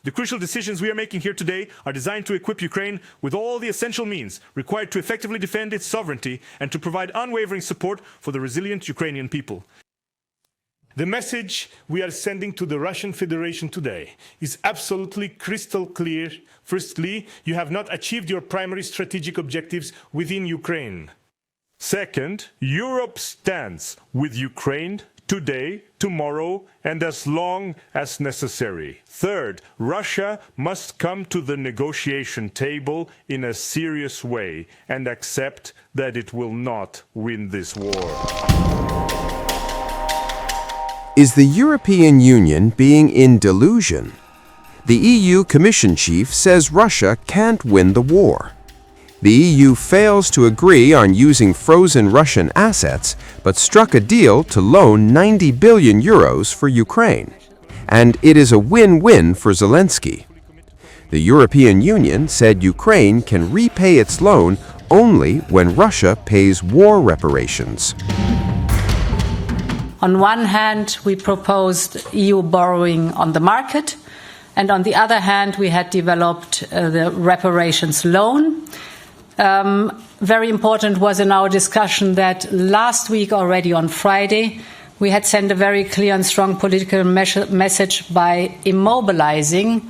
The crucial decisions we are making here today are designed to equip Ukraine with all the essential means required to effectively defend its sovereignty and to provide unwavering support for the resilient Ukrainian people. The message we are sending to the Russian Federation today is absolutely crystal clear. Firstly, you have not achieved your primary strategic objectives within Ukraine. Second, Europe stands with Ukraine today, tomorrow, and as long as necessary. Third, Russia must come to the negotiation table in a serious way and accept that it will not win this war. Is the European Union being in delusion? The EU Commission chief says Russia can't win the war. The EU fails to agree on using frozen Russian assets, but struck a deal to loan 90 billion euros for Ukraine. And it is a win-win for Zelensky. The European Union said Ukraine can repay its loan only when Russia pays war reparations. On one hand, we proposed EU borrowing on the market, and on the other hand, we had developed the reparations loan. Very important was in our discussion that last week already on Friday, we had sent a very clear and strong political message by immobilizing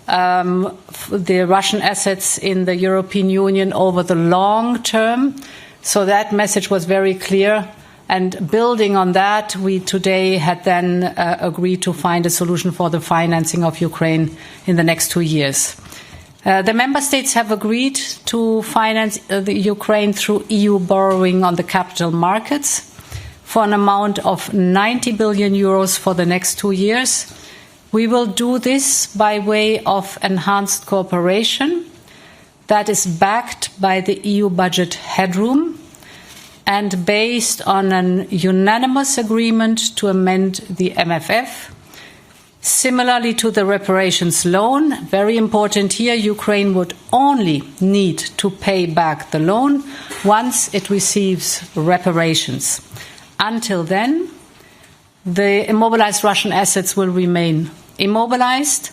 the Russian assets in the European Union over the long term. So that message was very clear. And building on that, we today had then agreed to find a solution for the financing of Ukraine in the next 2 years. The member states have agreed to finance the Ukraine through EU borrowing on the capital markets for an amount of 90 billion euros for the next 2 years. We will do this by way of enhanced cooperation that is backed by the EU budget headroom and based on an unanimous agreement to amend the MFF. Similarly to the reparations loan, very important here, Ukraine would only need to pay back the loan once it receives reparations. Until then, the immobilized Russian assets will remain immobilized,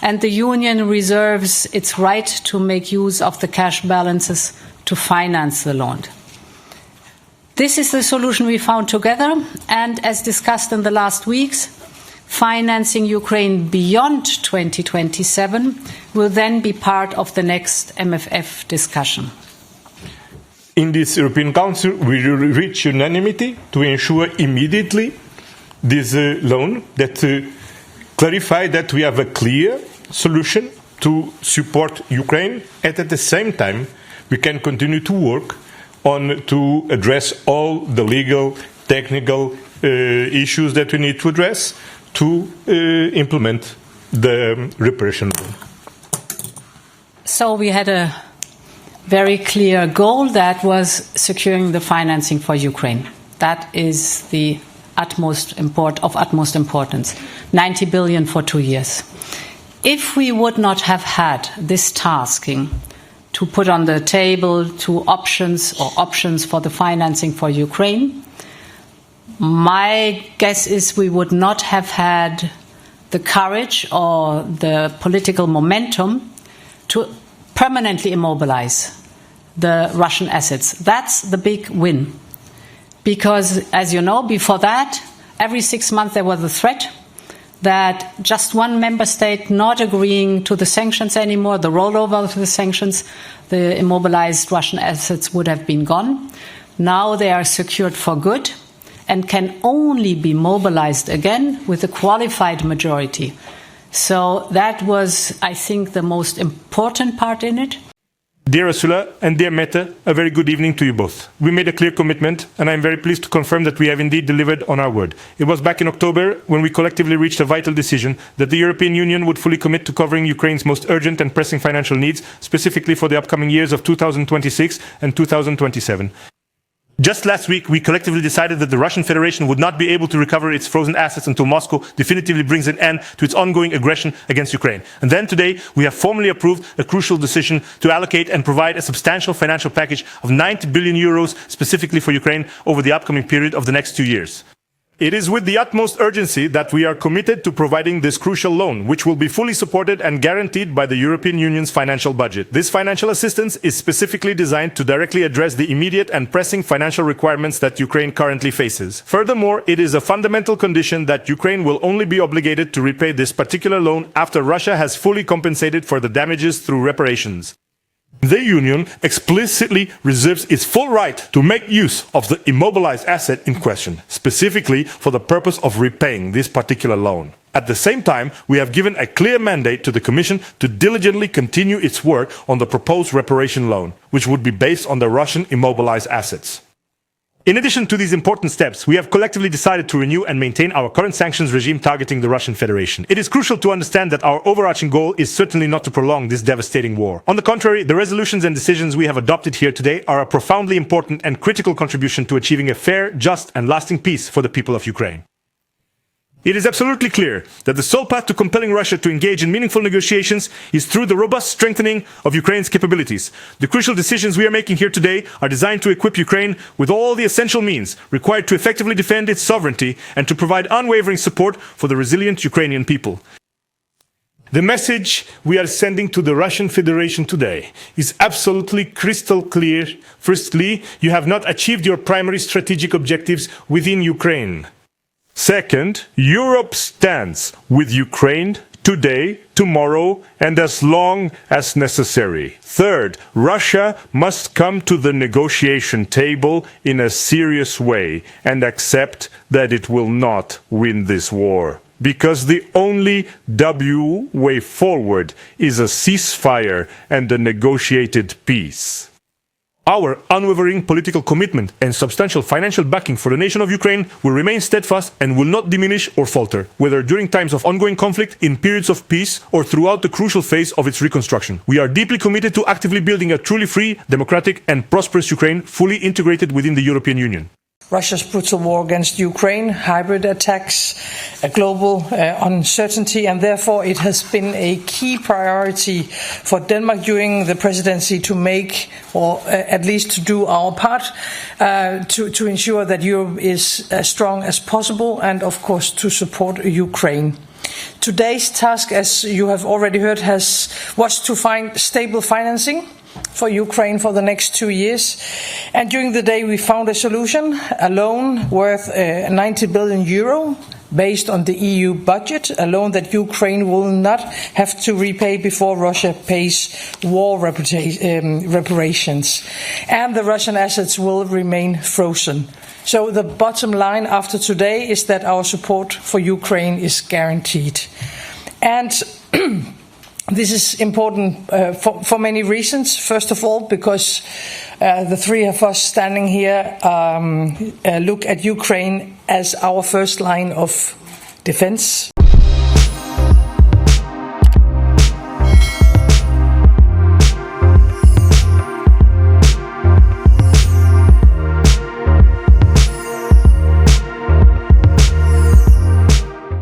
and the Union reserves its right to make use of the cash balances to finance the loan. This is the solution we found together, and as discussed in the last weeks, financing Ukraine beyond 2027 will then be part of the next MFF discussion. In this European Council, we will reach unanimity to ensure immediately this loan that clarify that we have a clear solution to support Ukraine, and at the same time we can continue to work on to address all the legal, technical issues that we need to address to implement the reparation loan. So we had a very clear goal that was securing the financing for Ukraine. That is the utmost importance. 90 billion for 2 years. If we would not have had this tasking to put on the table two options for the financing for Ukraine, my guess is we would not have had the courage or the political momentum to permanently immobilize the Russian assets. That's the big win. Because, as you know, before that, every 6 months there was a threat that just one member state not agreeing to the sanctions anymore, the rollover of the sanctions, the immobilized Russian assets would have been gone. Now they are secured for good and can only be mobilized again with a qualified majority. So that was, I think, the most important part in it. Dear Ursula and dear Mette, a very good evening to you both. We made a clear commitment, and I am very pleased to confirm that we have indeed delivered on our word. It was back in October when we collectively reached a vital decision that the European Union would fully commit to covering Ukraine's most urgent and pressing financial needs, specifically for the upcoming years of 2026 and 2027. Just last week, we collectively decided that the Russian Federation would not be able to recover its frozen assets until Moscow definitively brings an end to its ongoing aggression against Ukraine. And then today, we have formally approved a crucial decision to allocate and provide a substantial financial package of 90 billion euros specifically for Ukraine over the upcoming period of the next 2 years. It is with the utmost urgency that we are committed to providing this crucial loan, which will be fully supported and guaranteed by the European Union's financial budget. This financial assistance is specifically designed to directly address the immediate and pressing financial requirements that Ukraine currently faces. Furthermore, it is a fundamental condition that Ukraine will only be obligated to repay this particular loan after Russia has fully compensated for the damages through reparations. The Union explicitly reserves its full right to make use of the immobilised asset in question, specifically for the purpose of repaying this particular loan. At the same time, we have given a clear mandate to the Commission to diligently continue its work on the proposed reparation loan, which would be based on the Russian immobilised assets. In addition to these important steps, we have collectively decided to renew and maintain our current sanctions regime targeting the Russian Federation. It is crucial to understand that our overarching goal is certainly not to prolong this devastating war. On the contrary, the resolutions and decisions we have adopted here today are a profoundly important and critical contribution to achieving a fair, just, and lasting peace for the people of Ukraine. It is absolutely clear that the sole path to compelling Russia to engage in meaningful negotiations is through the robust strengthening of Ukraine's capabilities. The crucial decisions we are making here today are designed to equip Ukraine with all the essential means required to effectively defend its sovereignty and to provide unwavering support for the resilient Ukrainian people. The message we are sending to the Russian Federation today is absolutely crystal clear. Firstly, you have not achieved your primary strategic objectives within Ukraine. Second, Europe stands with Ukraine today, tomorrow, and as long as necessary. Third, Russia must come to the negotiation table in a serious way and accept that it will not win this war. Because the only way forward is a ceasefire and a negotiated peace. Our unwavering political commitment and substantial financial backing for the nation of Ukraine will remain steadfast and will not diminish or falter, whether during times of ongoing conflict, in periods of peace, or throughout the crucial phase of its reconstruction. We are deeply committed to actively building a truly free, democratic, and prosperous Ukraine, fully integrated within the European Union. Russia's brutal war against Ukraine, hybrid attacks, a global uncertainty, and therefore it has been a key priority for Denmark during the presidency to make, or at least to do our part, to ensure that Europe is as strong as possible and, of course, to support Ukraine. Today's task, as you have already heard, was to find stable financing for Ukraine for the next 2 years. And during the day we found a solution, a loan worth 90 billion euro based on the EU budget, a loan that Ukraine will not have to repay before Russia pays war reparations. And the Russian assets will remain frozen. So the bottom line after today is that our support for Ukraine is guaranteed. And this is important for many reasons. First of all, because the three of us standing here look at Ukraine as our first line of defense.